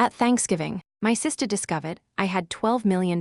At Thanksgiving, my sister discovered I had $12 million,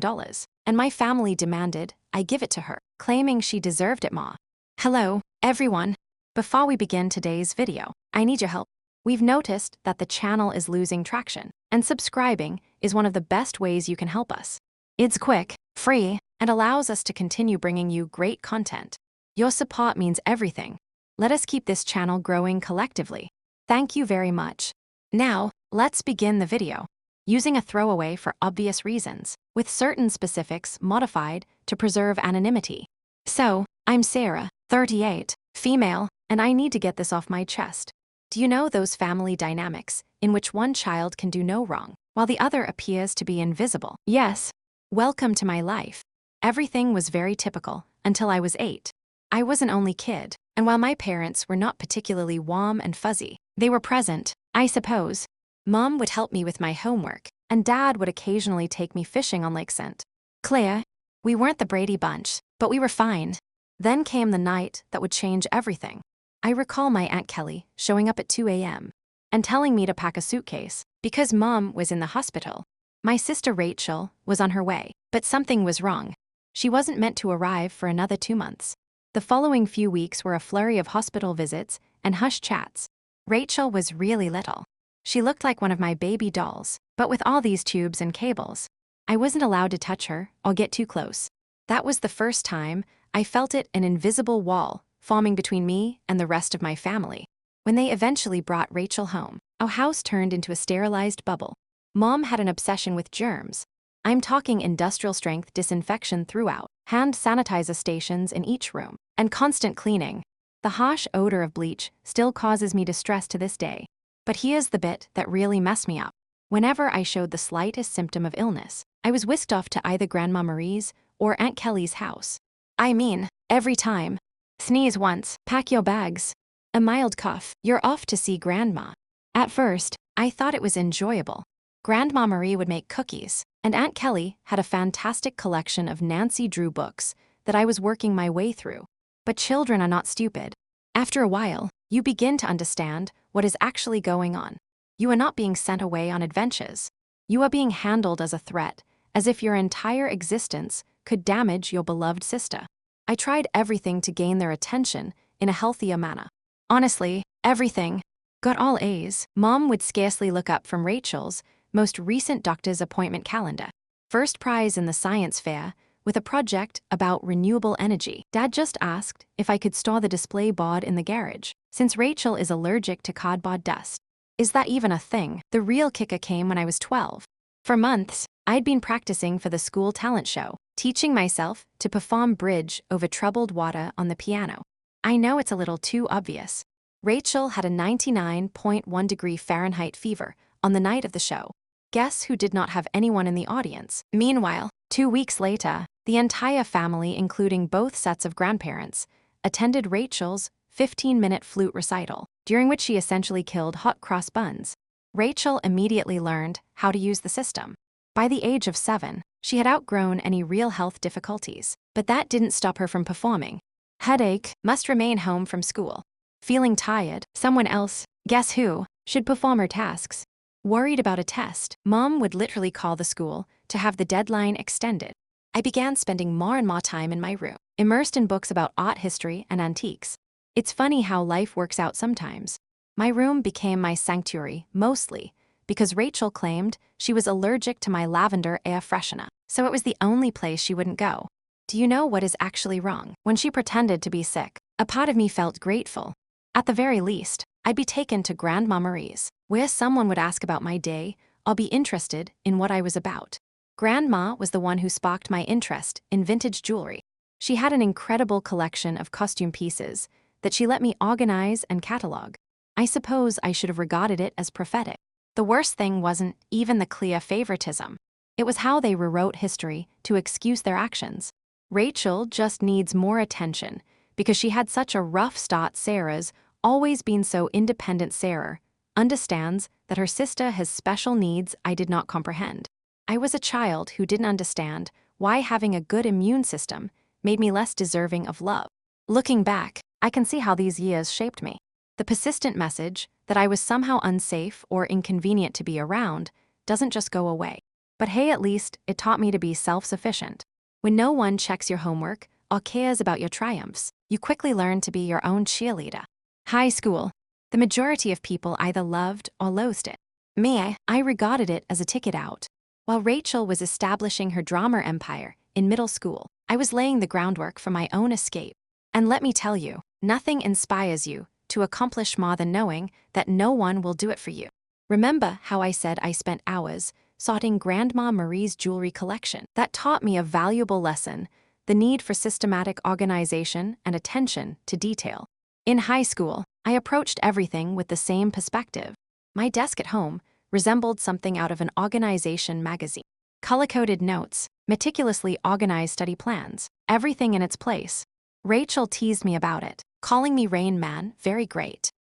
and my family demanded I give it to her, claiming she deserved it, ma. Hello, everyone. Before we begin today's video, I need your help. We've noticed that the channel is losing traction, and subscribing is one of the best ways you can help us. It's quick, free, and allows us to continue bringing you great content. Your support means everything. Let us keep this channel growing collectively. Thank you very much. Now, let's begin the video. Using a throwaway for obvious reasons, with certain specifics modified to preserve anonymity. So, I'm Sarah, 38, female, and I need to get this off my chest. Do you know those family dynamics in which one child can do no wrong, while the other appears to be invisible? Yes. Welcome to my life. Everything was very typical until I was 8. I was an only kid, and while my parents were not particularly warm and fuzzy, they were present, I suppose. Mom would help me with my homework, and Dad would occasionally take me fishing on Lake St. Clair. We weren't the Brady Bunch, but we were fine. Then came the night that would change everything. I recall my Aunt Kelly showing up at 2 a.m. and telling me to pack a suitcase because Mom was in the hospital. My sister Rachel was on her way, but something was wrong. She wasn't meant to arrive for another 2 months. The following few weeks were a flurry of hospital visits and hushed chats. Rachel was really little. She looked like one of my baby dolls, but with all these tubes and cables. I wasn't allowed to touch her or get too close. That was the first time I felt an invisible wall forming between me and the rest of my family. When they eventually brought Rachel home, our house turned into a sterilized bubble. Mom had an obsession with germs. I'm talking industrial-strength disinfection throughout, hand sanitizer stations in each room, and constant cleaning. The harsh odor of bleach still causes me distress to this day. But here's the bit that really messed me up. Whenever I showed the slightest symptom of illness, I was whisked off to either Grandma Marie's or Aunt Kelly's house. I mean, every time. Sneeze once, pack your bags. A mild cough, you're off to see Grandma. At first, I thought it was enjoyable. Grandma Marie would make cookies, and Aunt Kelly had a fantastic collection of Nancy Drew books that I was working my way through. But children are not stupid. After a while, you begin to understand what is actually going on. You are not being sent away on adventures. You are being handled as a threat, as if your entire existence could damage your beloved sister. I tried everything to gain their attention in a healthier manner. Honestly, everything. Got all A's. Mom would scarcely look up from Rachel's most recent doctor's appointment calendar. First prize in the science fair with a project about renewable energy. Dad just asked if I could store the display board in the garage, since Rachel is allergic to cardboard dust. Is that even a thing? The real kicker came when I was 12. For months, I'd been practicing for the school talent show, teaching myself to perform bridge over troubled water on the piano. I know it's a little too obvious. Rachel had a 99.1 degree Fahrenheit fever on the night of the show. Guess who did not have anyone in the audience? Meanwhile, 2 weeks later, the entire family, including both sets of grandparents, attended Rachel's 15-minute flute recital, during which she essentially killed hot cross buns. Rachel immediately learned how to use the system. By the age of 7, she had outgrown any real health difficulties, but that didn't stop her from performing. Headache, must remain home from school. Feeling tired, someone else, guess who, should perform her tasks. Worried about a test, Mom would literally call the school to have the deadline extended. I began spending more and more time in my room, immersed in books about art history and antiques. It's funny how life works out sometimes. My room became my sanctuary, mostly, because Rachel claimed she was allergic to my lavender air freshener, so it was the only place she wouldn't go. Do you know what is actually wrong? When she pretended to be sick, a part of me felt grateful. At the very least, I'd be taken to Grandma Marie's, where someone would ask about my day or be interested in what I was about. Grandma was the one who sparked my interest in vintage jewelry. She had an incredible collection of costume pieces that she let me organize and catalog. I suppose I should have regarded it as prophetic. The worst thing wasn't even the clear favoritism. It was how they rewrote history to excuse their actions. Rachel just needs more attention because she had such a rough start. Sarah's always been so independent. Sarah understands that her sister has special needs I did not comprehend. I was a child who didn't understand why having a good immune system made me less deserving of love. Looking back, I can see how these years shaped me. The persistent message that I was somehow unsafe or inconvenient to be around doesn't just go away. But hey, at least it taught me to be self-sufficient. When no one checks your homework or cares about your triumphs, you quickly learn to be your own cheerleader. High school. The majority of people either loved or loathed it. Me, I regarded it as a ticket out. While Rachel was establishing her drama empire in middle school, I was laying the groundwork for my own escape. And let me tell you, nothing inspires you to accomplish more than knowing that no one will do it for you. Remember how I said I spent hours sorting Grandma Marie's jewelry collection? That taught me a valuable lesson: the need for systematic organization and attention to detail. In high school, I approached everything with the same perspective. My desk at home resembled something out of an organization magazine. Color-coded notes, meticulously organized study plans, everything in its place. Rachel teased me about it, calling me Rain Man. Very great.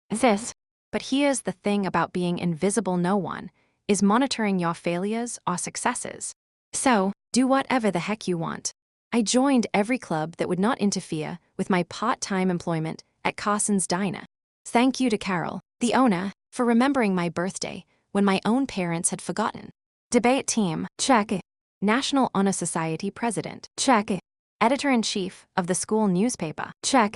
But here's the thing about being invisible: no one is monitoring your failures or successes. So, do whatever the heck you want. I joined every club that would not interfere with my part-time employment at Carson's Diner. Thank you to Carol, the owner, for remembering my birthday when my own parents had forgotten. Debate team, check. National Honor Society president, check. Editor-in-chief of the school newspaper, check.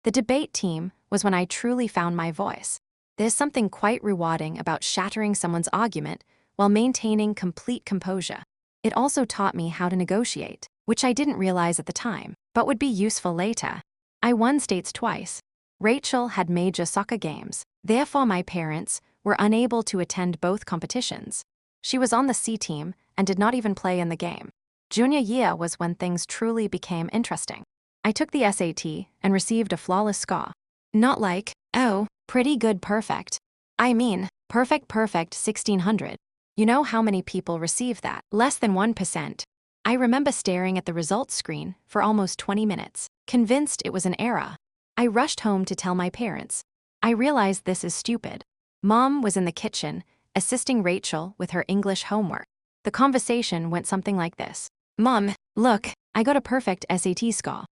The debate team was when I truly found my voice. There's something quite rewarding about shattering someone's argument while maintaining complete composure. It also taught me how to negotiate, which I didn't realize at the time, but would be useful later. I won states twice. Rachel had major soccer games, therefore my parents were unable to attend both competitions. She was on the C team and did not even play in the game. Junior year was when things truly became interesting. I took the SAT and received a flawless score. Not like, oh, pretty good perfect. I mean, perfect 1600. You know how many people receive that? Less than 1%. I remember staring at the results screen for almost 20 minutes, convinced it was an error. I rushed home to tell my parents. I realized this is stupid. Mom was in the kitchen, assisting Rachel with her English homework. The conversation went something like this. Mom, look, I got a perfect SAT score.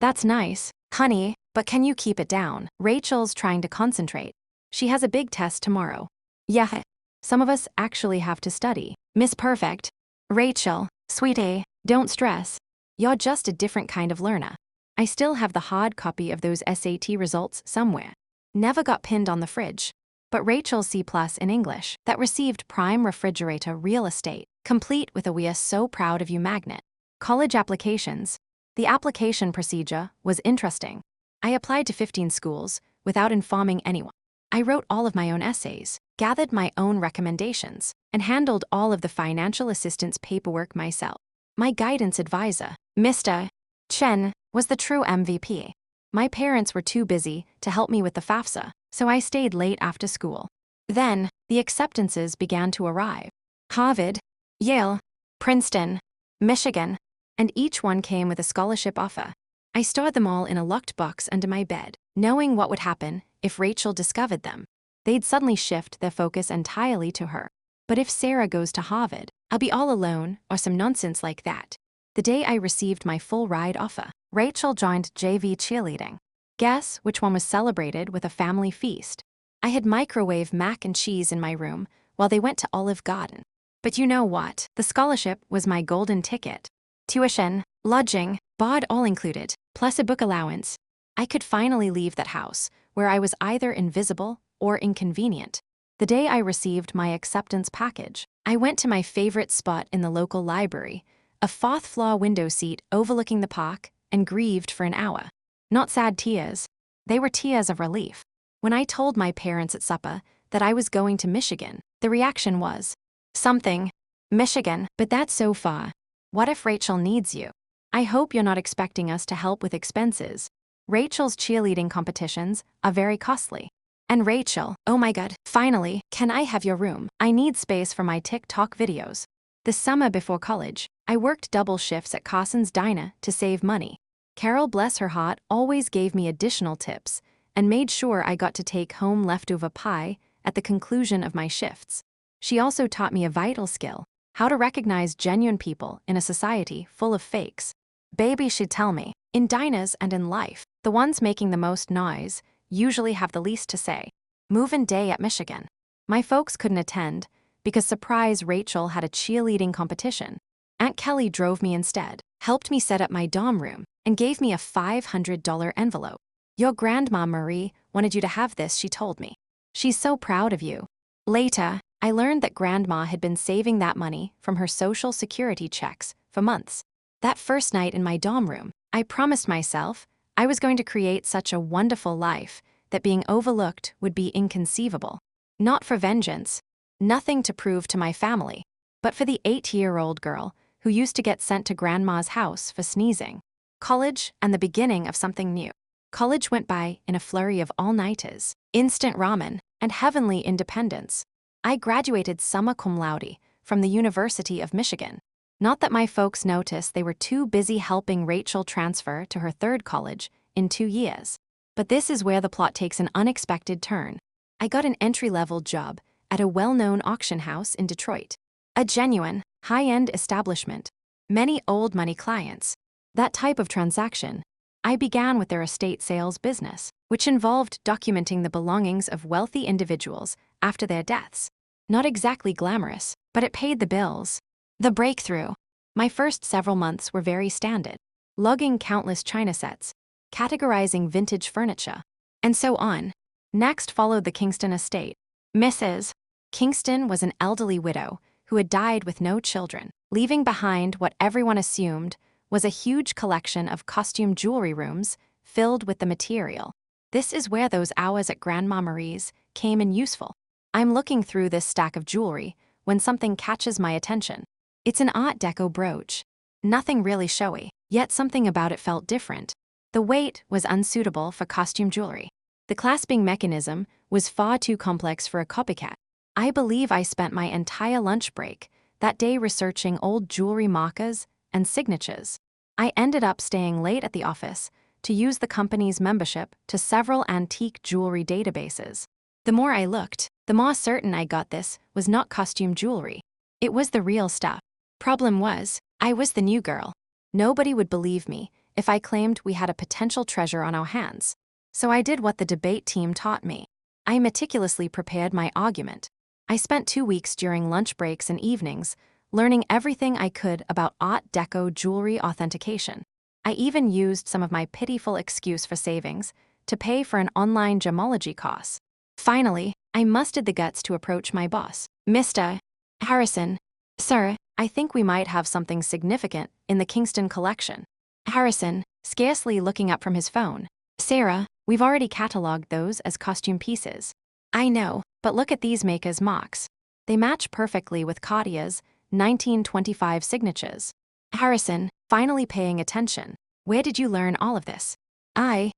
That's nice, honey, but can you keep it down? Rachel's trying to concentrate. She has a big test tomorrow. Yeah, some of us actually have to study. Miss Perfect. Rachel, sweetie, don't stress. You're just a different kind of learner. I still have the hard copy of those SAT results somewhere. Never got pinned on the fridge. But Rachel's C+ in English that received prime refrigerator real estate, complete with a "we are so proud of you" magnet. College applications. The application procedure was interesting. I applied to 15 schools without informing anyone. I wrote all of my own essays, gathered my own recommendations, and handled all of the financial assistance paperwork myself. My guidance advisor, Mr. Chen, was the true MVP. My parents were too busy to help me with the FAFSA, so I stayed late after school. Then, the acceptances began to arrive. Harvard, Yale, Princeton, Michigan, and each one came with a scholarship offer. I stored them all in a locked box under my bed, knowing what would happen if Rachel discovered them. They'd suddenly shift their focus entirely to her. But if Sarah goes to Harvard, I'll be all alone or some nonsense like that. The day I received my full ride offer, Rachel joined JV cheerleading. Guess which one was celebrated with a family feast? I had microwave mac and cheese in my room while they went to Olive Garden. But you know what? The scholarship was my golden ticket. Tuition, lodging, board all included, plus a book allowance. I could finally leave that house where I was either invisible or inconvenient. The day I received my acceptance package, I went to my favorite spot in the local library, a fourth-floor window seat overlooking the park, and grieved for an hour. Not sad tears. They were tears of relief. When I told my parents at supper that I was going to Michigan, the reaction was, "Something. Michigan, but that's so far. What if Rachel needs you? I hope you're not expecting us to help with expenses." Rachel's cheerleading competitions are very costly. And Rachel, oh my god, finally, can I have your room? I need space for my TikTok videos. The summer before college, I worked double shifts at Carson's Diner to save money. Carol, bless her heart, always gave me additional tips and made sure I got to take home leftover pie at the conclusion of my shifts. She also taught me a vital skill: how to recognize genuine people in a society full of fakes. Baby, she'd tell me, in diners and in life, the ones making the most noise usually have the least to say. Move-in day at Michigan. My folks couldn't attend, because surprise Rachel had a cheerleading competition. Aunt Kelly drove me instead, helped me set up my dorm room, and gave me a $500 envelope. Your grandma Marie wanted you to have this, she told me. She's so proud of you. Later, I learned that Grandma had been saving that money from her Social Security checks for months. That first night in my dorm room, I promised myself I was going to create such a wonderful life that being overlooked would be inconceivable. Not for vengeance, nothing to prove to my family, but for the 8-year-old girl who used to get sent to Grandma's house for sneezing. College and the beginning of something new. College went by in a flurry of all-nighters, instant ramen, and heavenly independence. I graduated summa cum laude from the University of Michigan. Not that my folks noticed, they were too busy helping Rachel transfer to her third college in 2 years. But this is where the plot takes an unexpected turn. I got an entry-level job at a well-known auction house in Detroit. A genuine, high-end establishment. Many old money clients. That type of transaction. I began with their estate sales business, which involved documenting the belongings of wealthy individuals after their deaths. Not exactly glamorous, but it paid the bills. The breakthrough. My first several months were very standard. Logging countless china sets, categorizing vintage furniture, and so on. Next followed the Kingston estate. Mrs. Kingston was an elderly widow who had died with no children, leaving behind what everyone assumed was a huge collection of costume jewelry rooms filled with the material. This is where those hours at Grandma Marie's came in useful. I'm looking through this stack of jewelry when something catches my attention. It's an Art Deco brooch. Nothing really showy, yet something about it felt different. The weight was unsuitable for costume jewelry. The clasping mechanism was far too complex for a copycat. I believe I spent my entire lunch break that day researching old jewelry markers and signatures. I ended up staying late at the office to use the company's membership to several antique jewelry databases. The more I looked, the more certain I got this was not costume jewelry. It was the real stuff. Problem was, I was the new girl. Nobody would believe me if I claimed we had a potential treasure on our hands. So I did what the debate team taught me. I meticulously prepared my argument. I spent 2 weeks during lunch breaks and evenings learning everything I could about Art Deco jewelry authentication. I even used some of my pitiful excuse for savings to pay for an online gemology course. Finally, I mustered the guts to approach my boss, Mr. Harrison. Sir, I think we might have something significant in the Kingston collection. Harrison, scarcely looking up from his phone. Sarah, we've already cataloged those as costume pieces. I know, but look at these makers' marks. They match perfectly with Cartier's 1925 signatures. Harrison, finally paying attention. Where did you learn all of this? I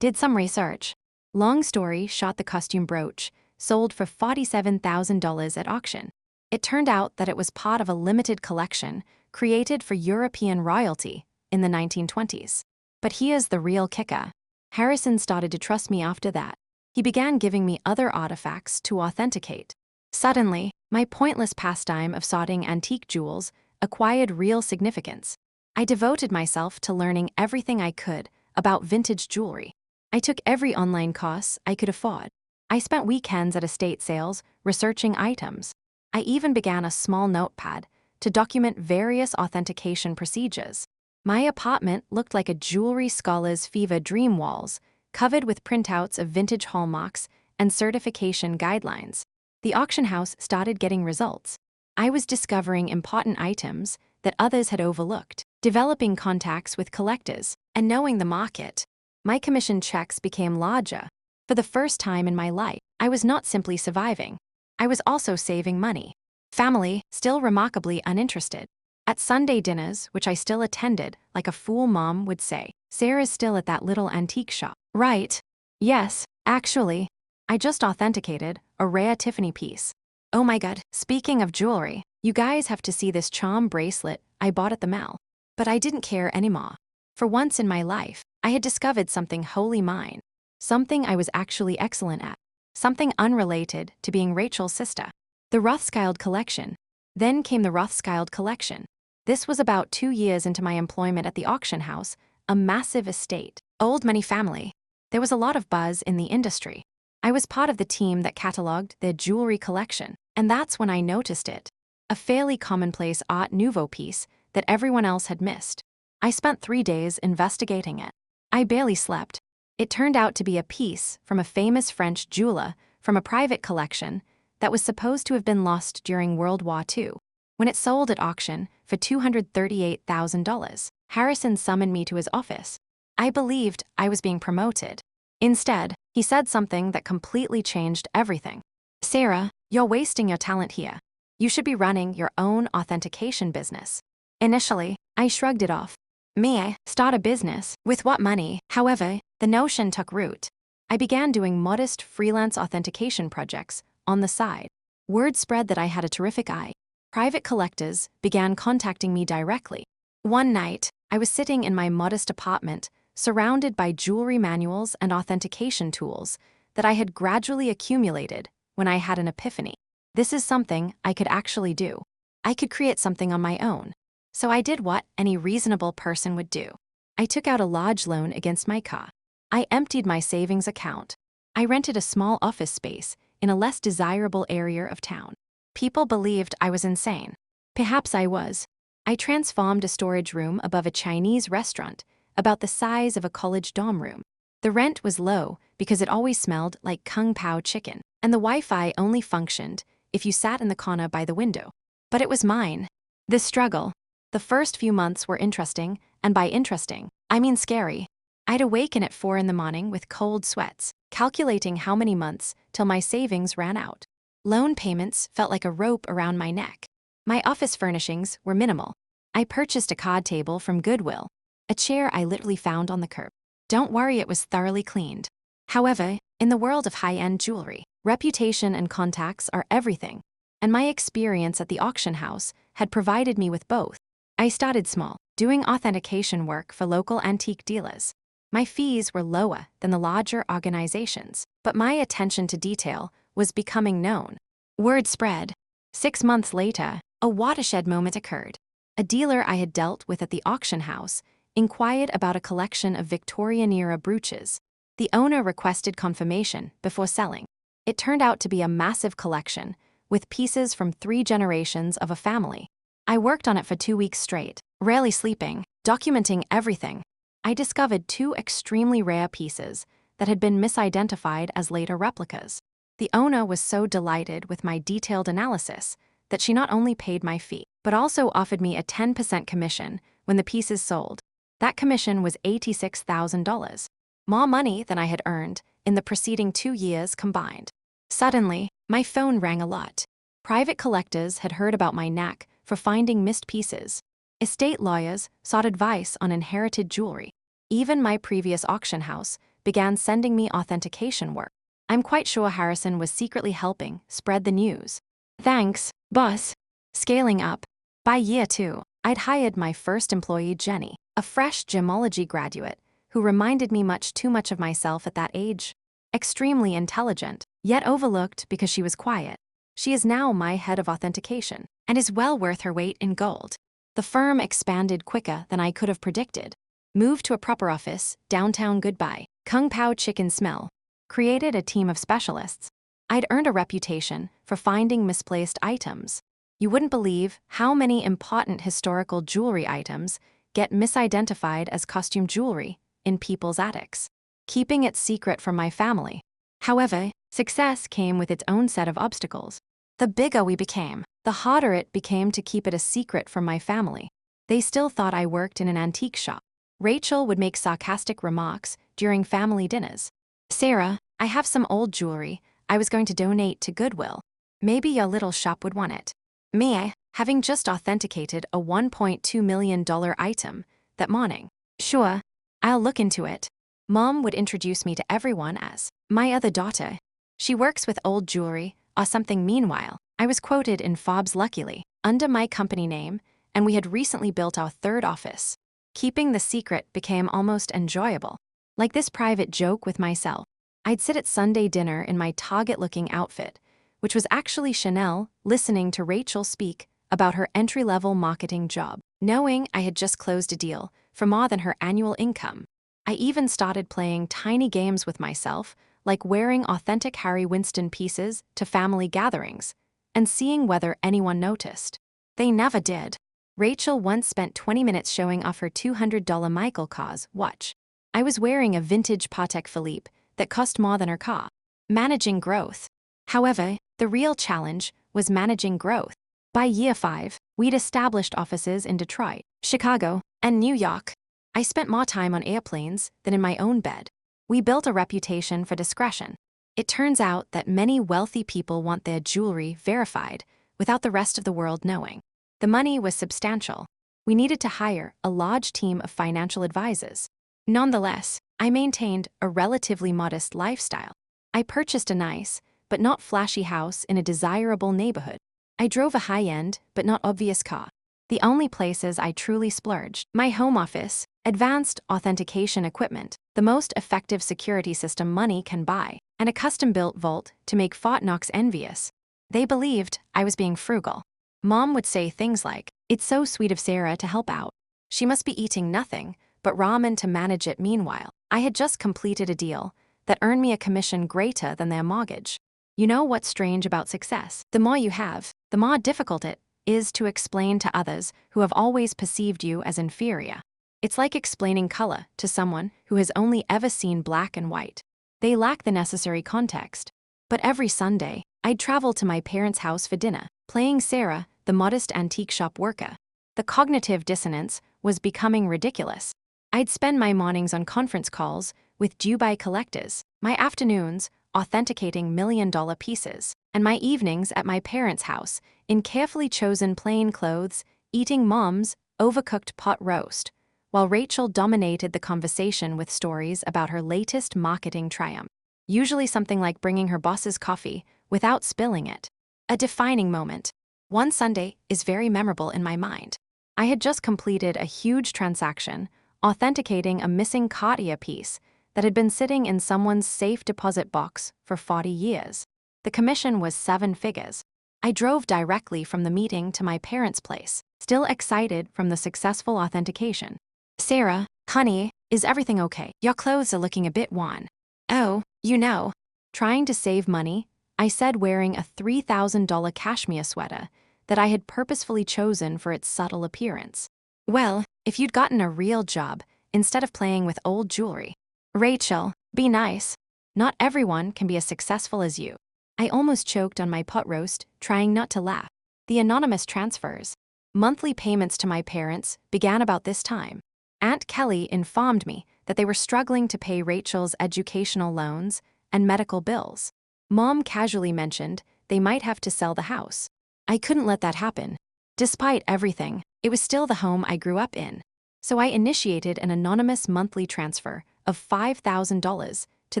did some research. Long story short, the costume brooch sold for $47,000 at auction. It turned out that it was part of a limited collection created for European royalty in the 1920s. But here's the real kicker. Harrison started to trust me after that. He began giving me other artifacts to authenticate. Suddenly, my pointless pastime of sorting antique jewels acquired real significance. I devoted myself to learning everything I could about vintage jewelry. I took every online course I could afford. I spent weekends at estate sales researching items. I even began a small notepad to document various authentication procedures. My apartment looked like a jewelry scholar's fever dream walls, covered with printouts of vintage hallmarks and certification guidelines. The auction house started getting results. I was discovering important items that others had overlooked, developing contacts with collectors, and knowing the market. My commission checks became larger. For the first time in my life, I was not simply surviving. I was also saving money. Family, still remarkably uninterested. At Sunday dinners, which I still attended, like a fool mom would say, Sarah's still at that little antique shop. Right. Yes, actually. I just authenticated a rare Tiffany piece. Oh my god, speaking of jewelry, you guys have to see this charm bracelet I bought at the mall. But I didn't care anymore. For once in my life, I had discovered something wholly mine. Something I was actually excellent at. Something unrelated to being Rachel's sister. The Rothschild collection. Then came the Rothschild collection. This was about 2 years into my employment at the auction house, a massive estate, old money family. There was a lot of buzz in the industry. I was part of the team that cataloged their jewelry collection, And that's when I noticed it. A fairly commonplace Art Nouveau piece that everyone else had missed. I spent 3 days investigating it. I barely slept. It turned out to be a piece from a famous French jeweler from a private collection that was supposed to have been lost during World War II. When it sold at auction for $238,000, Harrison summoned me to his office. I believed I was being promoted. Instead, he said something that completely changed everything. "Sarah, you're wasting your talent here. You should be running your own authentication business." Initially, I shrugged it off. Me, start a business? With what money? However, the notion took root. I began doing modest freelance authentication projects on the side. Word spread that I had a terrific eye. Private collectors began contacting me directly. One night, I was sitting in my modest apartment, surrounded by jewelry manuals and authentication tools that I had gradually accumulated when I had an epiphany. This is something I could actually do. I could create something on my own. So I did what any reasonable person would do. I took out a large loan against my car. I emptied my savings account. I rented a small office space in a less desirable area of town. People believed I was insane. Perhaps I was. I transformed a storage room above a Chinese restaurant about the size of a college dorm room. The rent was low because it always smelled like Kung Pao chicken, and the Wi-Fi only functioned if you sat in the corner by the window. But it was mine. The struggle. The first few months were interesting, and by interesting, I mean scary. I'd awaken at 4 in the morning with cold sweats, calculating how many months till my savings ran out. Loan payments felt like a rope around my neck. My office furnishings were minimal. I purchased a card table from Goodwill, a chair I literally found on the curb. Don't worry, it was thoroughly cleaned. However, in the world of high-end jewelry, reputation and contacts are everything, and my experience at the auction house had provided me with both. I started small, doing authentication work for local antique dealers. My fees were lower than the larger organizations, but my attention to detail was becoming known. Word spread. 6 months later, a watershed moment occurred. A dealer I had dealt with at the auction house inquired about a collection of Victorian-era brooches. The owner requested confirmation before selling. It turned out to be a massive collection, with pieces from 3 generations of a family. I worked on it for 2 weeks straight, rarely sleeping, documenting everything. I discovered 2 extremely rare pieces that had been misidentified as later replicas. The owner was so delighted with my detailed analysis that she not only paid my fee, but also offered me a 10% commission when the pieces sold. That commission was $86,000, more money than I had earned in the preceding 2 years combined. Suddenly, my phone rang a lot. Private collectors had heard about my knack for finding missed pieces. Estate lawyers sought advice on inherited jewelry. Even my previous auction house began sending me authentication work. I'm quite sure Harrison was secretly helping spread the news. Thanks, boss. Scaling up. By year 2, I'd hired my first employee, Jenny, a fresh gemology graduate who reminded me much too much of myself at that age. Extremely intelligent, yet overlooked because she was quiet. She is now my head of authentication and is well worth her weight in gold. The firm expanded quicker than I could have predicted. Moved to a proper office, downtown Goodbye, Kung Pao chicken smell. Created a team of specialists. I'd earned a reputation for finding misplaced items. You wouldn't believe how many important historical jewelry items get misidentified as costume jewelry in people's attics. Keeping it secret from my family. However, success came with its own set of obstacles. The bigger we became, the harder it became to keep it a secret from my family. They still thought I worked in an antique shop. Rachel would make sarcastic remarks during family dinners. "Sarah, I have some old jewelry I was going to donate to Goodwill. Maybe your little shop would want it." Me, having just authenticated a $1.2 million item that morning. "Sure, I'll look into it." Mom would introduce me to everyone as my other daughter. "She works with old jewelry or something." Meanwhile, I was quoted in Forbes Luckily under my company name, and we had recently built our 3rd office. Keeping the secret became almost enjoyable. Like this private joke with myself. I'd sit at Sunday dinner in my Target-looking outfit, which was actually Chanel, listening to Rachel speak about her entry-level marketing job, knowing I had just closed a deal for more than her annual income. I even started playing tiny games with myself, like wearing authentic Harry Winston pieces to family gatherings, and seeing whether anyone noticed. They never did. Rachel once spent 20 minutes showing off her $200 Michael Kors watch. I was wearing a vintage Patek Philippe that cost more than her car. Managing growth. However, the real challenge was managing growth. By year 5, we'd established offices in Detroit, Chicago, and New York. I spent more time on airplanes than in my own bed. We built a reputation for discretion. It turns out that many wealthy people want their jewelry verified without the rest of the world knowing. The money was substantial. We needed to hire a large team of financial advisors. Nonetheless, I maintained a relatively modest lifestyle. I purchased a nice, but not flashy house in a desirable neighborhood. I drove a high-end, but not obvious car. The only places I truly splurged: my home office, advanced authentication equipment, the most effective security system money can buy, and a custom-built vault to make Fort Knox envious. They believed I was being frugal. Mom would say things like, "It's so sweet of Sarah to help out. She must be eating nothing but ramen to manage it." Meanwhile, I had just completed a deal that earned me a commission greater than their mortgage. You know what's strange about success? The more you have, the more difficult it is to explain to others who have always perceived you as inferior. It's like explaining color to someone who has only ever seen black and white. They lack the necessary context. But every Sunday, I'd travel to my parents' house for dinner, playing Sarah, the modest antique shop worker. The cognitive dissonance was becoming ridiculous. I'd spend my mornings on conference calls with Dubai collectors, my afternoons authenticating million-dollar pieces, and my evenings at my parents' house in carefully chosen plain clothes, eating Mom's overcooked pot roast, while Rachel dominated the conversation with stories about her latest marketing triumph, usually something like bringing her boss's coffee without spilling it. A defining moment. One Sunday is very memorable in my mind. I had just completed a huge transaction, authenticating a missing Cartier piece that had been sitting in someone's safe deposit box for 40 years. The commission was 7 figures. I drove directly from the meeting to my parents' place, still excited from the successful authentication. "Sarah, honey, is everything okay? Your clothes are looking a bit worn." "Oh, you know." Trying to save money, I said, wearing a $3,000 cashmere sweater that I had purposefully chosen for its subtle appearance. "Well, if you'd gotten a real job instead of playing with old jewelry." "Rachel, be nice. Not everyone can be as successful as you." I almost choked on my pot roast, trying not to laugh. The anonymous transfers. Monthly payments to my parents began about this time. Aunt Kelly informed me that they were struggling to pay Rachel's educational loans and medical bills. Mom casually mentioned they might have to sell the house. I couldn't let that happen. Despite everything, it was still the home I grew up in. So I initiated an anonymous monthly transfer of $5,000 to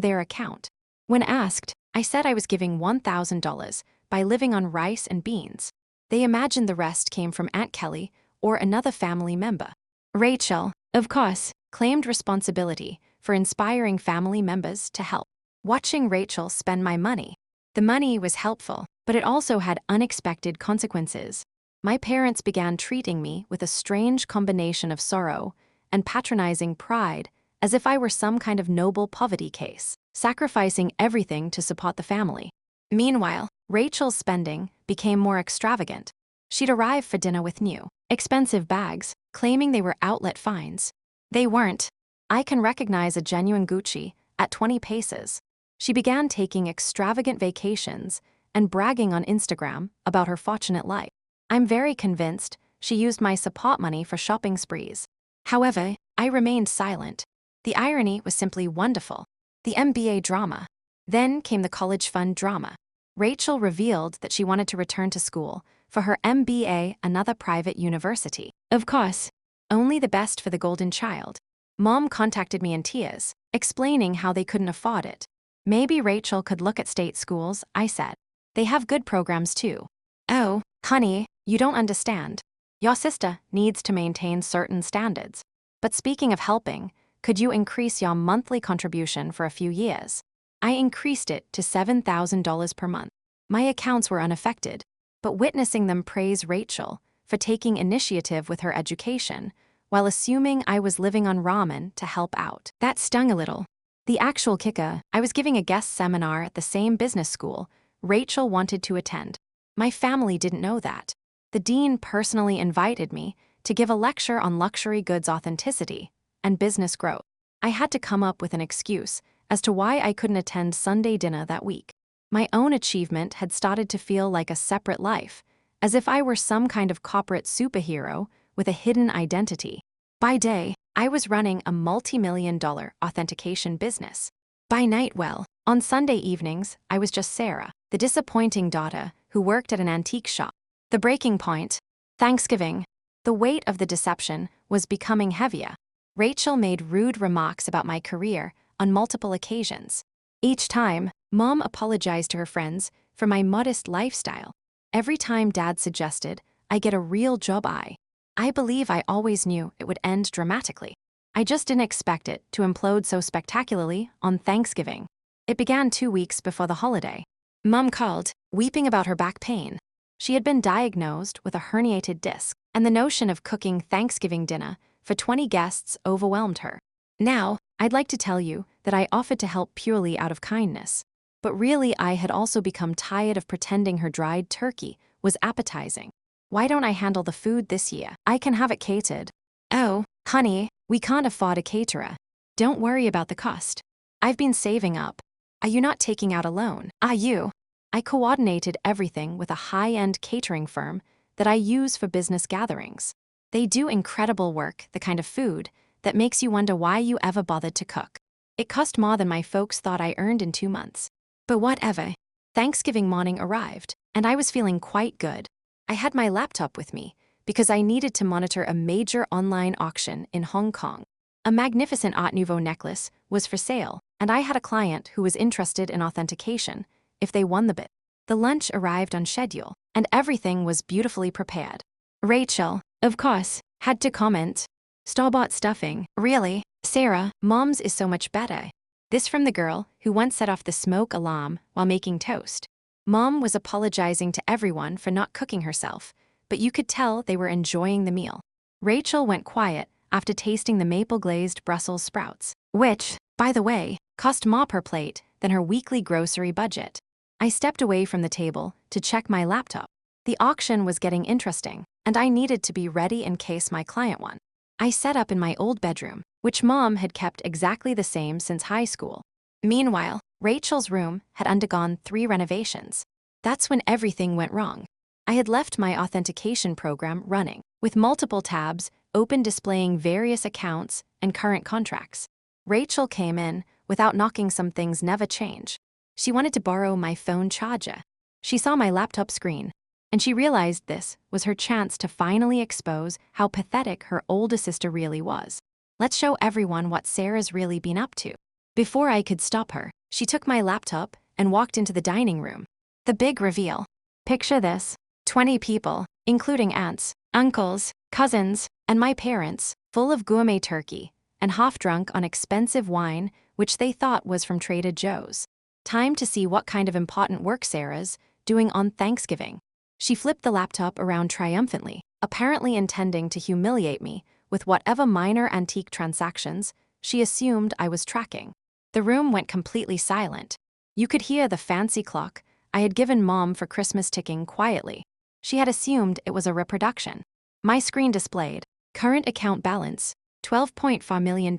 their account. When asked, I said I was giving $1,000 by living on rice and beans. They imagined the rest came from Aunt Kelly or another family member. Rachel, of course, claimed responsibility for inspiring family members to help. Watching Rachel spend my money. The money was helpful, but it also had unexpected consequences. My parents began treating me with a strange combination of sorrow and patronizing pride, as if I were some kind of noble poverty case, sacrificing everything to support the family. Meanwhile, Rachel's spending became more extravagant. She'd arrive for dinner with new, expensive bags, claiming they were outlet finds. They weren't. I can recognize a genuine Gucci at 20 pesos. She began taking extravagant vacations and bragging on Instagram about her fortunate life. I'm very convinced she used my support money for shopping sprees. However, I remained silent. The irony was simply wonderful. The MBA drama. Then came the college fund drama. Rachel revealed that she wanted to return to school for her MBA, another private university. Of course, only the best for the golden child. Mom contacted me in tears, explaining how they couldn't afford it. Maybe Rachel could look at state schools, I said. They have good programs too. Oh, honey, you don't understand. Your sister needs to maintain certain standards. But speaking of helping, could you increase your monthly contribution for a few years? I increased it to $7,000 per month. My accounts were unaffected, but witnessing them praise Rachel for taking initiative with her education while assuming I was living on ramen to help out, that stung a little. The actual kicker, I was giving a guest seminar at the same business school Rachel wanted to attend. My family didn't know that. The dean personally invited me to give a lecture on luxury goods authenticity and business growth. I had to come up with an excuse as to why I couldn't attend Sunday dinner that week. My own achievement had started to feel like a separate life, as if I were some kind of corporate superhero with a hidden identity. By day, I was running a multi-million-dollar authentication business. By night, well, on Sunday evenings, I was just Sarah, the disappointing daughter who worked at an antique shop. The breaking point: Thanksgiving. The weight of the deception was becoming heavier. Rachel made rude remarks about my career on multiple occasions. Each time, Mom apologized to her friends for my modest lifestyle. Every time Dad suggested I get a real job, I believe I always knew it would end dramatically. I just didn't expect it to implode so spectacularly on Thanksgiving. It began 2 weeks before the holiday. Mom called, weeping about her back pain. She had been diagnosed with a herniated disc, and the notion of cooking Thanksgiving dinner for 20 guests overwhelmed her. Now, I'd like to tell you that I offered to help purely out of kindness. But really, I had also become tired of pretending her dried turkey was appetizing. Why don't I handle the food this year? I can have it catered. Oh, honey, we can't afford a caterer. Don't worry about the cost. I've been saving up. Are you not taking out a loan? Are you? I coordinated everything with a high-end catering firm that I use for business gatherings. They do incredible work, the kind of food that makes you wonder why you ever bothered to cook. It cost more than my folks thought I earned in 2 months. But whatever. Thanksgiving morning arrived, and I was feeling quite good. I had my laptop with me because I needed to monitor a major online auction in Hong Kong. A magnificent Art Nouveau necklace was for sale, and I had a client who was interested in authentication if they won the bid. The lunch arrived on schedule, and everything was beautifully prepared. Rachel, of course, had to comment. Store-bought stuffing. Really? Sarah, Mom's is so much better. This from the girl who once set off the smoke alarm while making toast. Mom was apologizing to everyone for not cooking herself, but you could tell they were enjoying the meal. Rachel went quiet after tasting the maple-glazed Brussels sprouts, which, by the way, cost more per plate than her weekly grocery budget. I stepped away from the table to check my laptop. The auction was getting interesting, and I needed to be ready in case my client won. I set up in my old bedroom, which Mom had kept exactly the same since high school. Meanwhile, Rachel's room had undergone 3 renovations. That's when everything went wrong. I had left my authentication program running, with multiple tabs open displaying various accounts and current contracts. Rachel came in without knocking. Some things never change. She wanted to borrow my phone charger. She saw my laptop screen, and she realized this was her chance to finally expose how pathetic her older sister really was. Let's show everyone what Sarah's really been up to. Before I could stop her, she took my laptop and walked into the dining room. The big reveal. Picture this: 20 people, including aunts, uncles, cousins, and my parents, full of gourmet turkey, and half-drunk on expensive wine, which they thought was from Trader Joe's. Time to see what kind of important work Sarah's doing on Thanksgiving. She flipped the laptop around triumphantly, apparently intending to humiliate me with whatever minor antique transactions she assumed I was tracking. The room went completely silent. You could hear the fancy clock I had given Mom for Christmas ticking quietly. She had assumed it was a reproduction. My screen displayed current account balance, $12.4 million.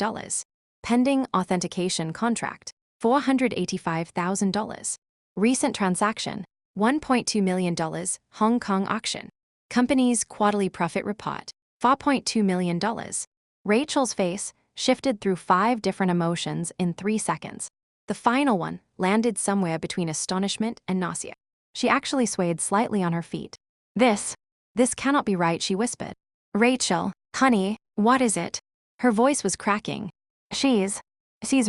Pending authentication contract, $485,000. Recent transaction, $1.2 million, Hong Kong auction. Company's quarterly profit report, $4.2 million. Rachel's face shifted through 5 different emotions in 3 seconds. The final one landed somewhere between astonishment and nausea. She actually swayed slightly on her feet. This cannot be right," she whispered. "Rachel, honey, what is it?" Her voice was cracking. She's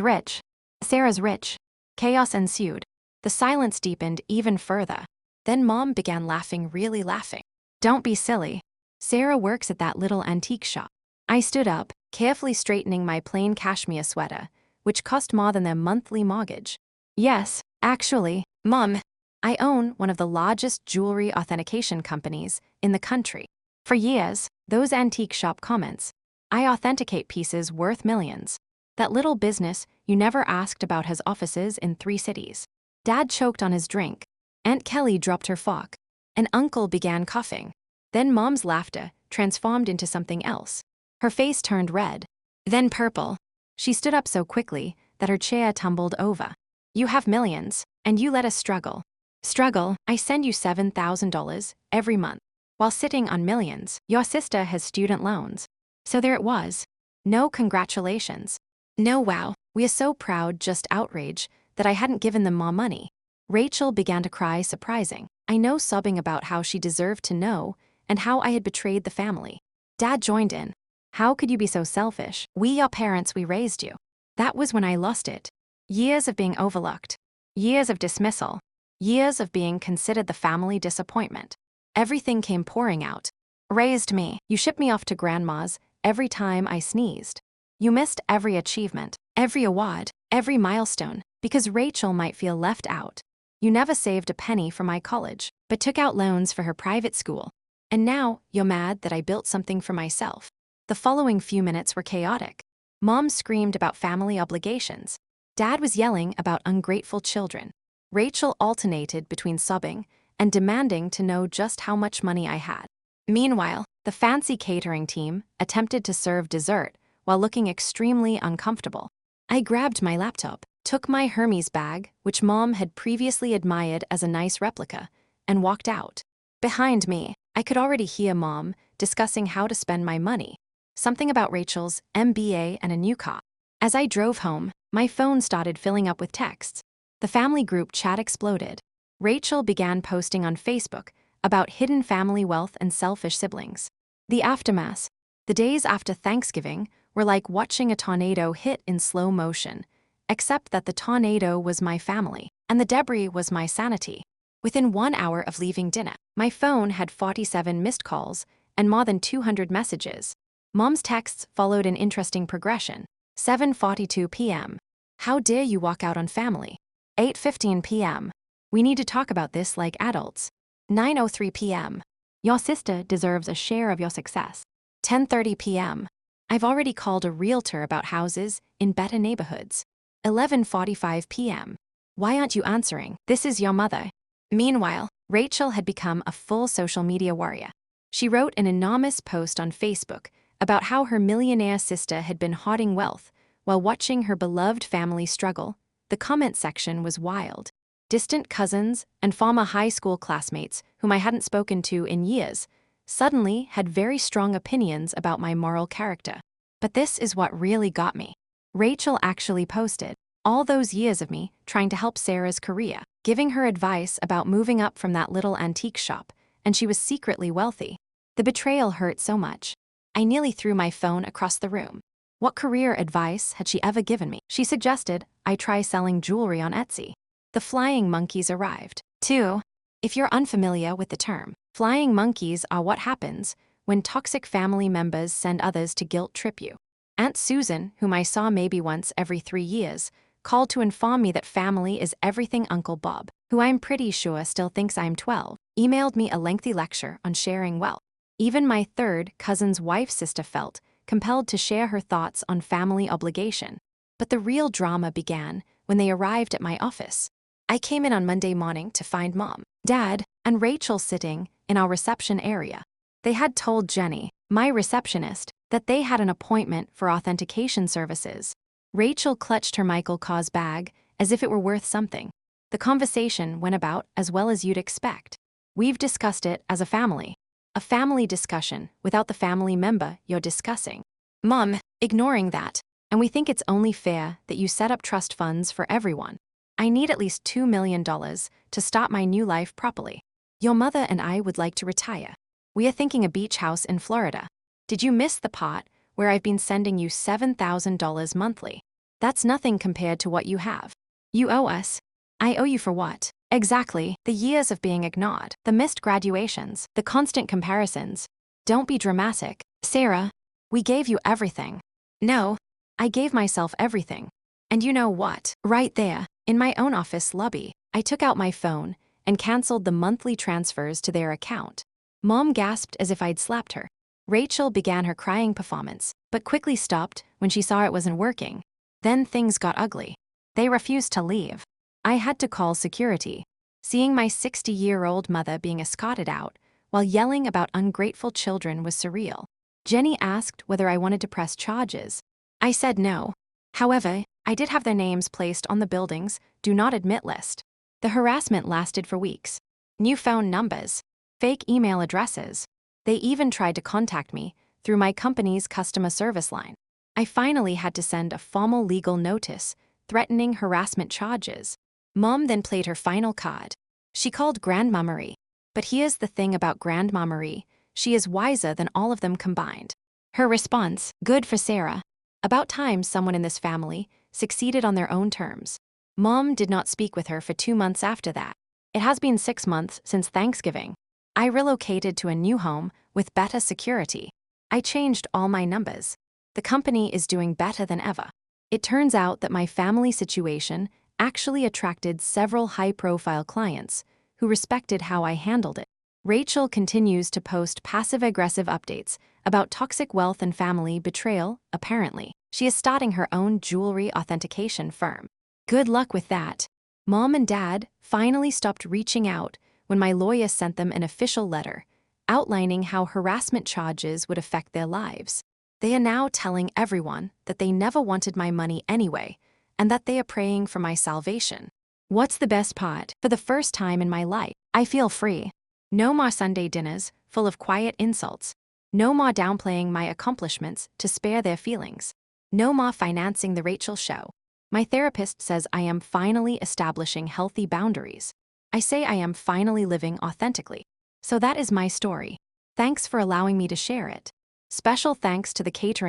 rich. Sarah's rich." Chaos ensued. The silence deepened even further. Then Mom began laughing, really laughing. "Don't be silly. Sarah works at that little antique shop." I stood up, carefully straightening my plain cashmere sweater, which cost more than their monthly mortgage. "Yes, actually, Mom, I own one of the largest jewelry authentication companies in the country. For years, those antique shop comments. I authenticate pieces worth millions. That little business you never asked about has offices in 3 cities." Dad choked on his drink. Aunt Kelly dropped her fork. An uncle began coughing. Then Mom's laughter transformed into something else. Her face turned red, then purple. She stood up so quickly that her chair tumbled over. You have millions, and you let us struggle. Struggle, I send you $7,000 every month. While sitting on millions, your sister has student loans. So there it was. No congratulations. No wow, we are so proud, just outrage that I hadn't given them more money. Rachel began to cry, surprising. I know, sobbing about how she deserved to know and how I had betrayed the family. Dad joined in. How could you be so selfish? We, your parents, we raised you. That was when I lost it. Years of being overlooked. Years of dismissal. Years of being considered the family disappointment. Everything came pouring out. Raised me. You shipped me off to grandma's every time I sneezed. You missed every achievement, every award, every milestone, because Rachel might feel left out. You never saved a penny for my college, but took out loans for her private school. And now, you're mad that I built something for myself. The following few minutes were chaotic. Mom screamed about family obligations. Dad was yelling about ungrateful children. Rachel alternated between sobbing and demanding to know just how much money I had. Meanwhile, the fancy catering team attempted to serve dessert while looking extremely uncomfortable. I grabbed my laptop, took my Hermes bag, which Mom had previously admired as a nice replica, and walked out. Behind me, I could already hear Mom discussing how to spend my money. Something about Rachel's MBA and a new car. As I drove home, my phone started filling up with texts. The family group chat exploded. Rachel began posting on Facebook about hidden family wealth and selfish siblings. The aftermath. The days after Thanksgiving were like watching a tornado hit in slow motion, except that the tornado was my family, and the debris was my sanity. Within 1 hour of leaving dinner, my phone had 47 missed calls and more than 200 messages. Mom's texts followed an interesting progression. 7:42 p.m. How dare you walk out on family? 8:15 p.m. We need to talk about this like adults. 9:03 p.m. Your sister deserves a share of your success. 10:30 p.m. I've already called a realtor about houses in better neighborhoods. 11:45 p.m. Why aren't you answering? This is your mother. Meanwhile, Rachel had become a full social media warrior. She wrote an enormous post on Facebook about how her millionaire sister had been hoarding wealth while watching her beloved family struggle. The comment section was wild. Distant cousins and former high school classmates whom I hadn't spoken to in years suddenly had very strong opinions about my moral character. But this is what really got me. Rachel actually posted all those years of me trying to help Sarah's career, giving her advice about moving up from that little antique shop, and she was secretly wealthy. The betrayal hurt so much. I nearly threw my phone across the room. What career advice had she ever given me? She suggested I try selling jewelry on Etsy. The flying monkeys arrived. 2. If you're unfamiliar with the term, flying monkeys are what happens when toxic family members send others to guilt trip you. Aunt Susan, whom I saw maybe once every 3 years, called to inform me that family is everything. Uncle Bob, who I'm pretty sure still thinks I'm 12, emailed me a lengthy lecture on sharing wealth. Even my third cousin's wife's sister felt compelled to share her thoughts on family obligation. But the real drama began when they arrived at my office. I came in on Monday morning to find Mom, Dad, and Rachel sitting in our reception area. They had told Jenny, my receptionist, that they had an appointment for authentication services. Rachel clutched her Michael Kors bag as if it were worth something. The conversation went about as well as you'd expect. We've discussed it as a family. A family discussion without the family member you're discussing. Mom, ignoring that, and we think it's only fair that you set up trust funds for everyone. I need at least $2 million to start my new life properly. Your mother and I would like to retire. We are thinking a beach house in Florida. Did you miss the part where I've been sending you $7,000 monthly? That's nothing compared to what you have. You owe us. I owe you for what? Exactly, the years of being ignored, the missed graduations, the constant comparisons. Don't be dramatic. Sarah, we gave you everything. No, I gave myself everything. And you know what? Right there, in my own office lobby, I took out my phone and canceled the monthly transfers to their account. Mom gasped as if I'd slapped her. Rachel began her crying performance, but quickly stopped when she saw it wasn't working. Then things got ugly. They refused to leave. I had to call security. Seeing my 60-year-old mother being escorted out while yelling about ungrateful children was surreal. Jenny asked whether I wanted to press charges. I said no. However, I did have their names placed on the building's do not admit list. The harassment lasted for weeks. New phone numbers, fake email addresses. They even tried to contact me through my company's customer service line. I finally had to send a formal legal notice threatening harassment charges. Mom then played her final card. She called Grandma Marie. But here's the thing about Grandma Marie, she is wiser than all of them combined. Her response, good for Sarah. About time someone in this family succeeded on their own terms. Mom did not speak with her for 2 months after that. It has been 6 months since Thanksgiving. I relocated to a new home with better security. I changed all my numbers. The company is doing better than ever. It turns out that my family situation actually attracted several high-profile clients who respected how I handled it. Rachel continues to post passive-aggressive updates about toxic wealth and family betrayal, apparently. She is starting her own jewelry authentication firm. Good luck with that. Mom and Dad finally stopped reaching out when my lawyer sent them an official letter outlining how harassment charges would affect their lives. They are now telling everyone that they never wanted my money anyway and that they are praying for my salvation. What's the best part? For the first time in my life, I feel free. No more Sunday dinners full of quiet insults. No more downplaying my accomplishments to spare their feelings. No more financing the Rachel show. My therapist says I am finally establishing healthy boundaries. I say I am finally living authentically. So that is my story. Thanks for allowing me to share it. Special thanks to the catering